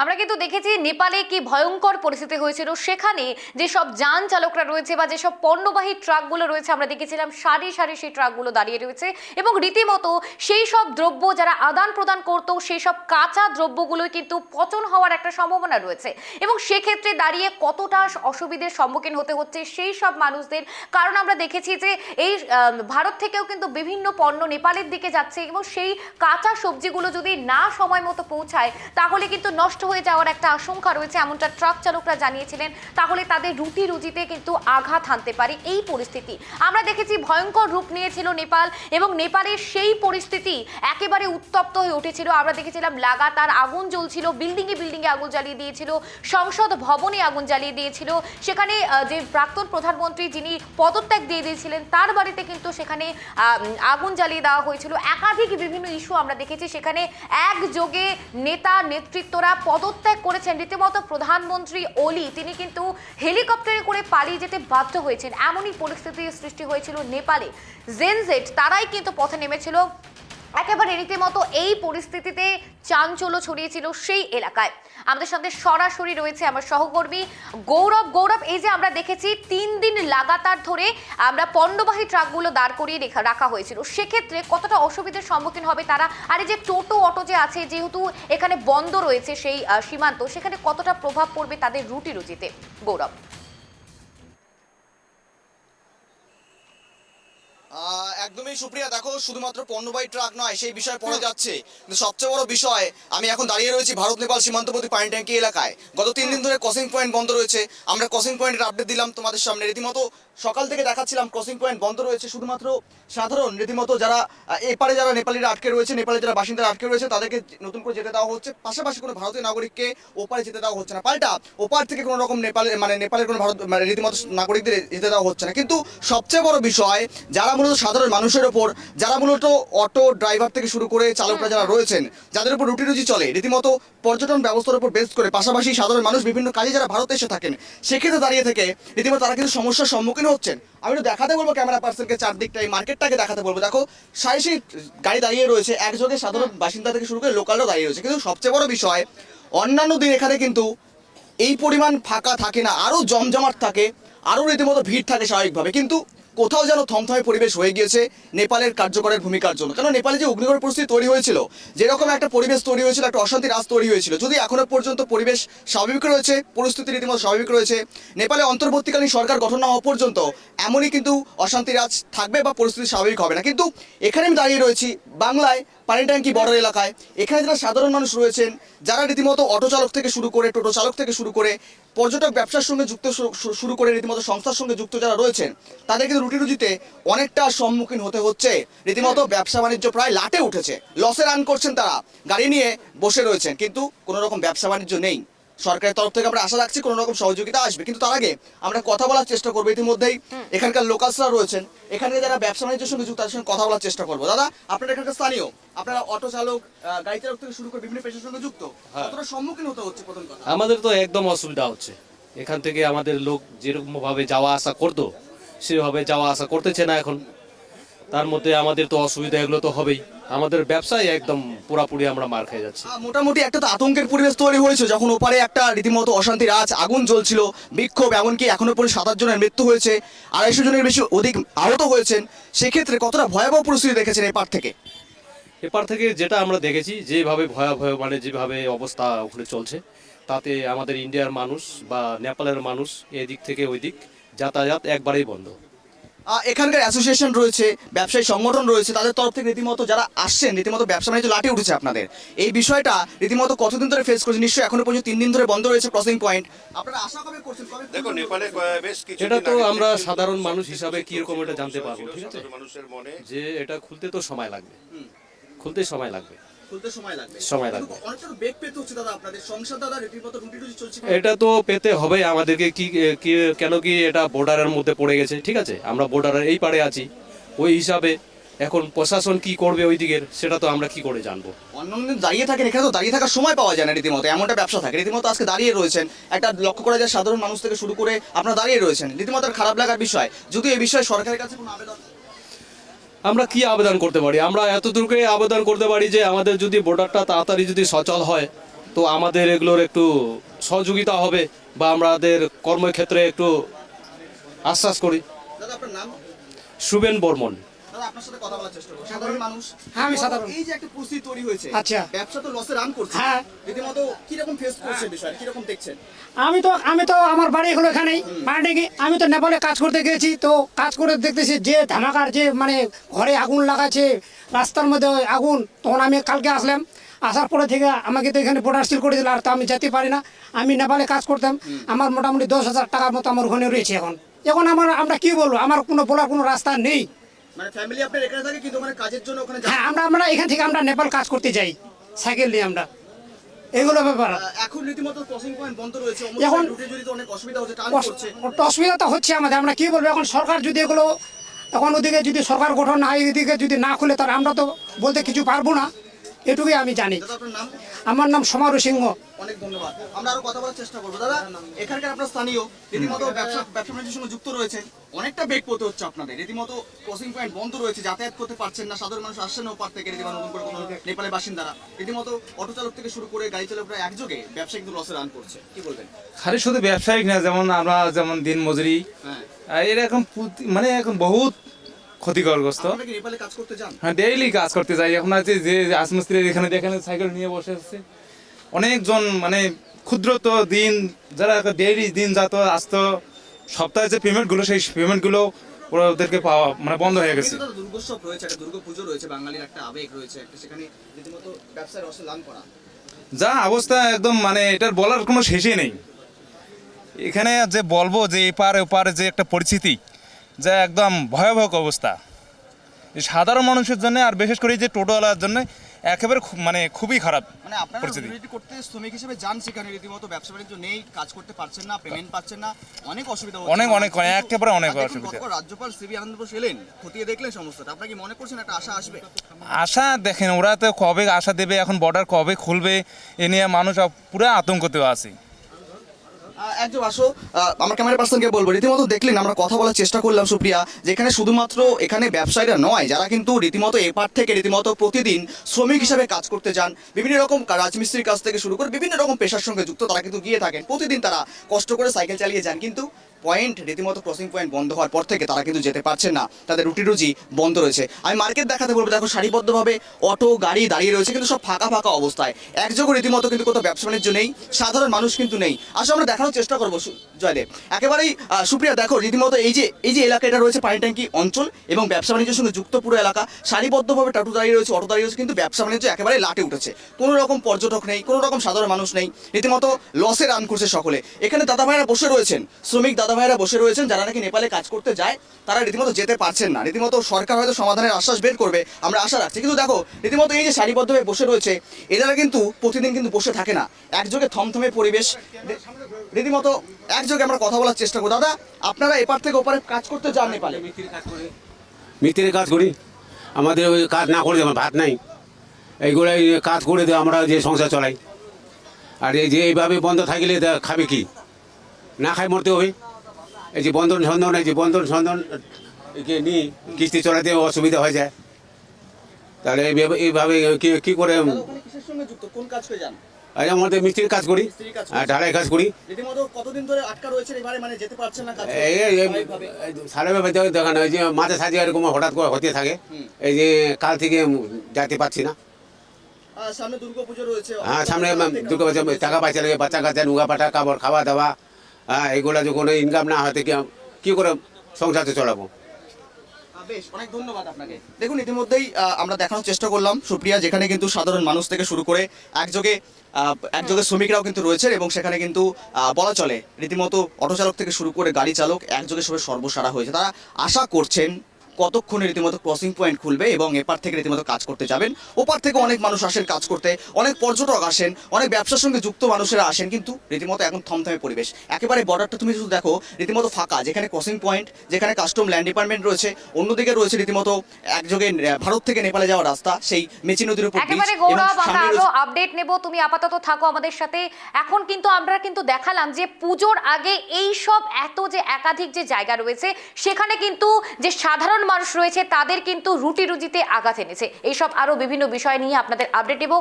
আমরা কিন্তু দেখেছি নেপালে কি ভয়ঙ্কর পরিস্থিতি হয়েছিল। সেখানে যেসব যান চালকরা রয়েছে বা যেসব পণ্যবাহী ট্রাকগুলো রয়েছে, আমরা দেখেছিলাম সারি সারি সেই ট্রাকগুলো দাঁড়িয়ে রয়েছে এবং রীতিমতো সেই সব দ্রব্য যারা আদান প্রদান করতো সেই সব কাঁচা দ্রব্যগুলোই কিন্তু পচন হওয়ার একটা সম্ভাবনা রয়েছে এবং সেক্ষেত্রে দাঁড়িয়ে কতটা অসুবিধার সম্মুখীন হতে হচ্ছে সেই সব মানুষদের। কারণ আমরা দেখেছি যে এই ভারত থেকেও কিন্তু বিভিন্ন পণ্য নেপালের দিকে যাচ্ছে এবং সেই কাঁচা সবজিগুলো যদি না সময় মতো পৌঁছায় তাহলে কিন্তু নষ্ট হয়ে যাওয়ার একটা আশঙ্কা রয়েছে, এমনটা ট্রাক চালকরা জানিয়েছিলেন। তাহলে তাদের রুটি রুজিতে কিন্তু আঘাত হানতে পারে এই পরিস্থিতি। আমরা দেখেছি ভয়ঙ্কর রূপ নিয়েছিল নেপাল এবং নেপালের সেই পরিস্থিতি একেবারে উত্তপ্ত হয়ে উঠেছিল। আমরা দেখেছিলাম লাগাতার আগুন জ্বলছিল, বিল্ডিংয়ে বিল্ডিংয়ে আগুন জ্বালিয়ে দিয়েছিল, সংসদ ভবনে আগুন জ্বালিয়ে দিয়েছিল। সেখানে যে প্রাক্তন প্রধানমন্ত্রী যিনি পদত্যাগ দিয়ে দিয়েছিলেন তার বাড়িতে কিন্তু সেখানে আগুন জ্বালিয়ে দেওয়া হয়েছিল। একাধিক বিভিন্ন ইস্যু আমরা দেখেছি। সেখানে একযোগে নেতা নেতৃত্বরা পদত্যাগ করেছেন। রীতিমতো প্রধানমন্ত্রী ওলি তিনি কিন্তু হেলিকপ্টারে করে পালিয়ে যেতে বাধ্য হয়েছেন। এমনই পরিস্থিতির সৃষ্টি হয়েছিল নেপালে। জেনজেট তারাই কিন্তু পথে নেমেছিল। একেবারে রীতিমতো এই পরিস্থিতিতে চাঞ্চল্য ছড়িয়েছিল সেই এলাকায়। আমাদের সঙ্গে সরাসরি রয়েছে আমার সহকর্মী গৌরব। এই যে আমরা দেখেছি 3 দিন লাগাতার ধরে আমরা পণ্যবাহী ট্রাকগুলো দাঁড় করিয়ে রাখা হয়েছিল, সেক্ষেত্রে কতটা অসুবিধার সম্মুখীন হবে তারা? আর এই যে টোটো অটো যে আছে, যেহেতু এখানে বন্ধ রয়েছে সেই সীমান্ত, সেখানে কতটা প্রভাব পড়বে তাদের রুটি রুজিতে? গৌরব। একদমই সুপ্রিয়া, দেখো শুধুমাত্র পণ্যবাহী ট্রাক নয়, সেই বিষয় পড়ে যাচ্ছে। কিন্তু সবচেয়ে বড় বিষয়, আমি এখন দাঁড়িয়ে রয়েছি ভারত নেপাল সীমান্তবর্তী পানি ট্যাঙ্কি এলাকায়। গত 3 দিন ধরে ক্রসিং পয়েন্ট বন্ধ রয়েছে। আমরা ক্রসিং পয়েন্টের আপডেট দিলাম তোমাদের সামনে। রীতিমতো সকাল থেকে দেখাচ্ছিলাম ক্রসিং পয়েন্ট বন্ধ রয়েছে। শুধুমাত্র সাধারণ রীতিমতো যারা এপারে যারা নেপালিরা আটকে রয়েছে, নেপালের যারা বাসিন্দারা আটকে রয়েছে তাদেরকে নতুন করে যেতে দেওয়া হচ্ছে। পাশাপাশি কোনো ভারতীয় নাগরিককে ওপারে যেতে দেওয়া হচ্ছে না। পাল্টা ওপার থেকে কোনো রকম নেপালের কোনো ভারত রীতিমতো নাগরিকদের যেতে দেওয়া হচ্ছে না। কিন্তু সবচেয়ে বড় বিষয়, যারা মূলত সাধারণ মানুষের ওপর, যারা মূলত অটো ড্রাইভার থেকে শুরু করে চালকরা যারা রয়েছেন, যাদের উপর রুটি রুজি চলে রীতিমতো পর্যটন ব্যবস্থার উপর বেস করে, পাশাপাশি সাধারণ মানুষ বিভিন্ন কাজে যারা ভারতে এসে থাকেন, সেক্ষেত্রে দাঁড়িয়ে থেকে রীতিমতো তারা কিন্তু সমস্যার সম্মুখীন হচ্ছেন। আমি একটু দেখাতে বলবো ক্যামেরা পার্সনকে চারদিকটা, এই মার্কেটটাকে দেখাতে বলবো। দেখো সারি সারি গাড়ি দাঁড়িয়ে রয়েছে, একযোগে সাধারণ বাসিন্দা থেকে শুরু করে লোকালরাও দাঁড়িয়ে রয়েছে। কিন্তু সবচেয়ে বড় বিষয়, অন্যান্য দিন এখানে কিন্তু এই পরিমাণ ফাঁকা থাকে না, আরও জমজমাট থাকে, আরও রীতিমতো ভিড় থাকে স্বাভাবিকভাবে। কিন্তু কোথাও যেন থমথমে পরিবেশ হয়ে গিয়েছে নেপালের কার্যকরের ভূমিকার জন্য। কারণ নেপালে যে অগ্নিগড় পরিস্থিতি তৈরি হয়েছিল, যেরকম একটা পরিবেশ তৈরি হয়েছিল, একটা অশান্তি রাজ তৈরি হয়েছিল, যদি এখনো পর্যন্ত পরিবেশ স্বাভাবিক রয়েছে, পরিস্থিতি রীতিমতো স্বাভাবিক রয়েছে, নেপালে অন্তর্বর্তীকালীন সরকার গঠন না হওয়া পর্যন্ত এমনই কিন্তু অশান্তি রাজ থাকবে বা পরিস্থিতি স্বাভাবিক হবে না। কিন্তু এখানে আমি দাঁড়িয়ে রয়েছি বাংলায় পানি ট্যাঙ্কি বর্ডার এলাকায়। এখানে যারা সাধারণ মানুষ রয়েছেন, যারা রীতিমতো অটো চালক থেকে শুরু করে, টোটো চালক থেকে শুরু করে, পর্যটক ব্যবসার সঙ্গে যুক্ত শুরু করে রীতিমতো সংস্থার সঙ্গে যুক্ত যারা রয়েছেন, তাদের কিন্তু রুটি রুজিতে অনেকটা সম্মুখীন হতে হচ্ছে। রীতিমতো ব্যবসা বাণিজ্য প্রায় লাটে উঠেছে, লসে রান করছেন তারা, গাড়ি নিয়ে বসে রয়েছেন, কিন্তু কোনো রকম ব্যবসা বাণিজ্য নেই। সরকারের তরফ থেকে আমরা আশা রাখছি কোনো রকম সহযোগিতা আসবে। কিন্তু তার আগে আমরা কথা বলার চেষ্টা করবো, ইতিমধ্যেই এখানকার লোকালসরা রয়েছেন, এখানে যারা ব্যবসা বাণিজ্যের সঙ্গে যুক্ত তাদের সঙ্গে কথা বলার চেষ্টা করবো। দাদা, আপনারা এখানকার স্থানীয়, আপনারা অটো চালক, গাড়ি চালক থেকে শুরু করে বিভিন্ন পেশার সঙ্গে যুক্ত, কতটা সম্মুখীন হতে হচ্ছে? প্রথম কথা, আমাদের তো একদম অসুবিধা হচ্ছে। এখান থেকে আমাদের লোক যেরকম ভাবে যাওয়া আসা করতো সেভাবে যাওয়া আসা করতেছে না এখন। তার মধ্যে আমাদের তো অসুবিধা এগুলো তো হবেই। আমাদের ব্যবসায় একদম পুরাপুরি আমরা মার খেয়ে যাচ্ছি। মোটামুটি একটা তো আতঙ্কের পরিবেশ তৈরি হয়েছে যখন ওপারে একটা রীতিমতো অশান্তি রাজ, আগুন জ্বলছিল, বিক্ষোভ, এমনকি এখনো পর্যন্ত 7 জনের মৃত্যু হয়েছে, 250 জনের বেশি অধিক আহত হয়েছেন। সেক্ষেত্রে কতটা ভয়াবহ পরিস্থিতি দেখেছেন এপার থেকে? এপার থেকে যেটা আমরা দেখেছি, যেভাবে ভয়াবহ মানে যেভাবে অবস্থা ওখানে চলছে, তাতে আমাদের ইন্ডিয়ার মানুষ বা নেপালের মানুষ এদিক থেকে ওই দিক যাতায়াত একবারেই বন্ধ। এখানকার অ্যাসোসিয়েশন রয়েছে, ব্যবসায়ী সংগঠন রয়েছে, তাদের তরফ থেকে রীতিমতো যারা আসছেন, রীতিমতো ব্যবসা বাণিজ্য লাটে উঠেছে আপনাদের। এই বিষয়টা রীতিমতো কতদিন ধরে ফেস করছে? নিশ্চয়ই এখনো পর্যন্ত 3 দিন ধরে বন্ধ রয়েছে ক্রসিং পয়েন্ট। আপনারা আশা কবে করছেন? দেখো, নেপালে বেশ কিছু এটা তো আমরা সাধারণ মানুষ হিসাবে কিরকম এটা জানতে পারবো, ঠিক আছে? মানুষের মনে যে এটা খুলতে তো সময় লাগবে, খুলতে সময় লাগবে, খুলতে সময় লাগবে। সময় লাগবে। অনেকটা তো বেগ পেতে হচ্ছে দাদা আপনাদের সংসার, দাদা রীতিমতো রুটি রুজি চলছে। এটা তো পেতে হবে আমাদেরকে। কেন কি এটা বর্ডারের মধ্যে পড়ে গেছে, ঠিক আছে? আমরা বর্ডারের এই পারে আছি, ওই হিসাবে এখন প্রশাসন কি করবে ওই দিকের, সেটা তো আমরা কি করে জানবো? অন্যান্য দাঁড়িয়ে থাকেন, এখানে তো দাঁড়িয়ে থাকার সময় পাওয়া যায় না রীতিমতো, এমনটা ব্যবসা থাকে। রীতিমতো আজকে দাঁড়িয়ে রয়েছেন, একটা লক্ষ্য করা যায় সাধারণ মানুষ থেকে শুরু করে আপনারা দাঁড়িয়ে রয়েছেন, রীতিমতো খারাপ লাগার বিষয়। যদি এই বিষয়ে সরকারের কাছে কোনো আবেদন, আমরা কি আবেদন করতে পারি? আমরা এতটুকুই আবেদন করতে পারি যে আমাদের যদি বর্ডারটা তাড়াতাড়ি যদি সচল হয়, তো আমাদের এগুলোর একটু সহযোগিতা হবে বা আমাদের কর্মক্ষেত্রে একটু আশ্বাস করি। দাদা আপনার নাম? শুভেন বর্মন। দাদা আপনার সাথে কথা বলার চেষ্টা করব। সাধারণ মানুষ, হ্যাঁ, আমি সাধারণ। এই যে একটা পরিস্থিতি তৈরি হয়েছে, আচ্ছা। ব্যবসা তো লসে রান করছে, হ্যাঁ। রীতিমতো কিরকম ফেস করছে বিষয়, কিরকম দেখছেন? আমি তো আমার বাড়ি হলো এখানেই মান্ডিকে। আমি তো নেপালে কাজ করতে গেছি, তো কাজ করে দেখতেছি যে ধামাকার যে মানে ঘরে আগুন লাগাচ্ছে, রাস্তার মধ্যে আগুন। তখন আমি কালকে আসলাম, আসার পরে থেকে আমাকে তো এখানে বর্ডার সিল করে দিল, আর তো আমি যেতে পারি না। আমি নেপালে কাজ করতাম, আমার মোটামুটি 10,000 টাকার মতো আমার ওখানে রয়েছে। এখন আমরা কি বলবো, আমার কোনো বলার কোনো রাস্তা নেই। মানে ফ্যামিলি আপনার এখানে থাকে কিন্তু ওখানে কাজের জন্য ওখানে হ্যাঁ, আমরা এখান থেকে আমরা নেপাল কাজ করতে যাই সাইকেল নিয়ে। আমরা এগুলো ব্যাপার। এখন রীতিমতো ক্রসিং পয়েন্ট বন্ধ রয়েছে, এখন রুটে যদি তো অনেক অসুবিধা হচ্ছে, টান করছে। অসুবিধা তো হচ্ছে আমাদের। আমরা কি বলবো, এখন সরকার যদি এগুলো, এখন ওদিকে যদি সরকার গঠন না হয়, এদিকে যদি না খুলে, তাহলে আমরা তো বলতে কিছু পারবো না, এটুকুই আমি জানি। দাদা আপনার নাম? আমার নাম সমারু সিংহ। অনেক ধন্যবাদ। আমরা আরো কথা বলার চেষ্টা করবো। দাদা এখানকার আপনার স্থানীয়, রীতিমতো ব্যবসা বাণিজ্যের সঙ্গে যুক্ত রয়েছেন, অনেকটা বেগ পেতে হচ্ছে আপনাদের। রীতিমতো ক্রসিং পয়েন্ট বন্ধ রয়েছে, যাতায়াত করতে পারছেন না, সাধারণ মানুষ আসছেন না ওপার থেকে, রীতিমতো নতুন করে কোনো নেপালের বাসিন্দারা, রীতিমতো অটো চালক থেকে শুরু করে গাড়ি চালকরা একযোগে ব্যবসা কিন্তু লসে রান করছে, কি বলবেন? খালি শুধু ব্যবসায়িক না, যেমন আমরা যেমন দিন মজুরি, হ্যাঁ, এরকম মানে এখন বহুত ক্ষতিকরগ্রস্ত। আপনারা কি নেপালে কাজ করতে যান? হ্যাঁ, ডেইলি কাজ করতে যাই। এখন আছে যে রাজমিস্ত্রি এখানে দেখেন সাইকেল নিয়ে বসে আছে অনেকজন, মানে ক্ষুদ্র তো দিন যারা ডেইলি দিন যাতো আসতো, সপ্তাহে যে পেমেন্টগুলো, সেই পেমেন্টগুলো ওদেরকে পাওয়া মানে বন্ধ হয়ে গেছে। কিন্তু দাদা দুর্গোৎসব রয়েছে, একটা দুর্গাপুজো রয়েছে, বাঙালির একটা আবেগ রয়েছে, একটা সেখানে রীতিমতো ব্যবসায় লসে রান করা। যা অবস্থা একদম, মানে এটার বলার কোনো শেষই নেই। এখানে যে বলবো যে এপার ওপারে যে একটা পরিস্থিতি, যা একদম ভয়াবহ অবস্থা এই সাধারণ মানুষের জন্য, আর বিশেষ করে যে টোটোওয়ালার জন্য একেবারে মানে খুবই খারাপ মানে আপনারা পরিস্থিতি। রুটি করতে শ্রমিক হিসেবে যান, সেখানে রীতিমতো ব্যবসা বাণিজ্য নেই, কাজ করতে পারছেন না, পেমেন্ট পাচ্ছেন না, অনেক অসুবিধা হচ্ছে। অনেক একেবারে অনেক আর দেখুন, অসুবিধা। গতকাল রাজ্যপাল সিবি আনন্দ বোস এলেন, খতিয়ে দেখলেন সমস্যাটা। আপনারা কি মনে করছেন একটা আশা আসবে? আশা দেখেন, ওরা তো কবে আশা দেবে, এখন বর্ডার কবে খুলবে, এ নিয়ে মানুষ পুরো আতঙ্কতে আছে। একজন আসো, আমার ক্যামেরা পার্সনকে বলবো, রীতিমতো দেখলেন, আমরা কথা বলার চেষ্টা করলাম সুপ্রিয়া, যেখানে শুধুমাত্র এখানে ব্যবসায়ীরা নয়, যারা কিন্তু রীতিমতো এপার থেকে রীতিমতো প্রতিদিন শ্রমিক হিসাবে কাজ করতে যান, বিভিন্ন রকম রাজমিস্ত্রির কাজ থেকে শুরু করে বিভিন্ন রকম পেশার সঙ্গে যুক্ত, তারা কিন্তু গিয়ে থাকেন প্রতিদিন, তারা কষ্ট করে সাইকেল চালিয়ে যান, কিন্তু পয়েন্ট রীতিমতো ক্রসিং পয়েন্ট বন্ধ হওয়ার পর থেকে তারা কিন্তু যেতে পারছেন না, তাদের রুটি রুজি বন্ধ রয়েছে। আমি মার্কেট দেখাতে বলবো, দেখো সারিবদ্ধভাবে অটো গাড়ি দাঁড়িয়ে রয়েছে, কিন্তু সব ফাঁকা ফাঁকা অবস্থায়, একযোগে রীতিমতো কিন্তু কোথাও ব্যবসা বাণিজ্য নেই, সাধারণ মানুষ কিন্তু নেই। আসলে আমরা দেখানোর চেষ্টা করবো জয়দেব, একেবারেই সুপ্রিয়া দেখো, রীতিমতো এই যে এলাকা, এটা রয়েছে পানি ট্যাঙ্কি অঞ্চল এবং ব্যবসা বাণিজ্যের সঙ্গে যুক্ত পুরো এলাকা, সারিবদ্ধভাবে টাটু দাঁড়িয়ে রয়েছে, অটো দাঁড়িয়ে রয়েছে, কিন্তু ব্যবসা বাণিজ্য একেবারে লাটে উঠেছে, কোনো রকম পর্যটক নেই, কোনো রকম সাধারণ মানুষ নেই, রীতিমতো লসে রান করছে সকলে। এখানে দাদা ভাইরা বসে রয়েছেন, শ্রমিক দাদা ভাইরা বসে রয়েছেন, যারা নাকি নেপালে কাজ করতে যায়, তারা রীতিমতো যেতে পারছেন না, রীতিমতো সরকার হয়তো সমাধানের আশ্বাস বের করবে, আমরা আশা রাখছি। কিন্তু দেখো রীতিমতো এই যে সারিবদ্ধভাবে বসে রয়েছে, এনারা কিন্তু প্রতিদিন কিন্তু বসে থাকে না, একযোগে থমথমে পরিবেশ, রীতিমতো একযোগে আমরা কথা বলার চেষ্টা করি। দাদা আপনারা এপার থেকে ওপারে কাজ করতে যান নেপালে? মিস্ত্রির কাজ করি, আমাদের ওই কাজ না করে আমার ভাত নাই, এইগুলাই কাজ করে দিয়ে আমরা যে সংসার চালাই। আর এই যে এইভাবে বন্ধ থাকলে খাবে কি, না খাই মরতে হবে। এই যে বন্ধন সন্ধন, এই যে বন্ধন সন্ধন নিয়ে কিস্তি চলাতে অসুবিধা হয়ে যায়, তাহলে এইভাবে কি করে। ওখানে কিসের সঙ্গে যুক্ত, কোন কাজ করে যান? আর আমাদের মিস্ত্রির কাজ করি, আর ঢালাই কাজ করি। রীতিমতো কতদিন ধরে আটকা রয়েছেন এবারে, মানে যেতে পারছেন না কাজ? সারাভাবে দেখানো হয় যে মাঝে সাঝে এরকম হঠাৎ করে হতে থাকে, এই যে কাল থেকে যেতে পারছি না। সামনে দুর্গাপুজো রয়েছে, হ্যাঁ সামনে দুটো টাকা পয়সা লাগে, বাচ্চা কাচ্চা নুগা পাটা কাপড় খাওয়া দাওয়া, হ্যাঁ এগুলো যখন ইনকাম না হয় কি করে সংসারটা চলাবো। বেশ, অনেক ধন্যবাদ আপনাকে। দেখুন ইতিমধ্যেই আমরা দেখানোর চেষ্টা করলাম সুপ্রিয়া, যেখানে কিন্তু সাধারণ মানুষ থেকে শুরু করে একযোগে শ্রমিকরাও কিন্তু রয়েছে, এবং সেখানে কিন্তু বলা চলে রীতিমতো অটো চালক থেকে শুরু করে গাড়ি চালক একযোগে সবাই সর্বসারা হয়েছে। তারা আশা করছেন কতক্ষণে রীতিমতো ক্রসিং পয়েন্ট খুলবে এবং এপার থেকে রীতিমতো কাজ করতে যাবেন, ওপার থেকে অনেক মানুষ আসেন কাজ করতে, অনেক পর্যটক আসেন, অনেক ব্যবসার সঙ্গে যুক্ত মানুষেরা আসেন, কিন্তু রীতিমতো এখন থমথমে পরিবেশ। একেবারে বর্ডারটা তুমি শুধু দেখো, রীতিমতো ফাঁকা, যেখানে ক্রসিং পয়েন্ট, যেখানে কাস্টম ল্যান্ড ডিপার্টমেন্ট রয়েছে, অন্যদিকে রয়েছে রীতিমতো একযোগে ভারত থেকে নেপালে যাওয়ার রাস্তা, সেই মেচি নদীর উপর একেবারে গৌরব, আমরা আরো আপডেট নেব, তুমি আপাতত থাকো আমাদের সাথে। এখন কিন্তু আমরা কিন্তু দেখালাম যে পুজোর আগে এই সব এত যে একাধিক যে জায়গা রয়েছে, সেখানে কিন্তু যে সাধারণ মানুষ রয়েছে তাদের কিন্তু রুটি রুজিতে আঘাত এনেছে। এইসব আরো বিভিন্ন বিষয় নিয়ে আপনাদের আপডেট দেব।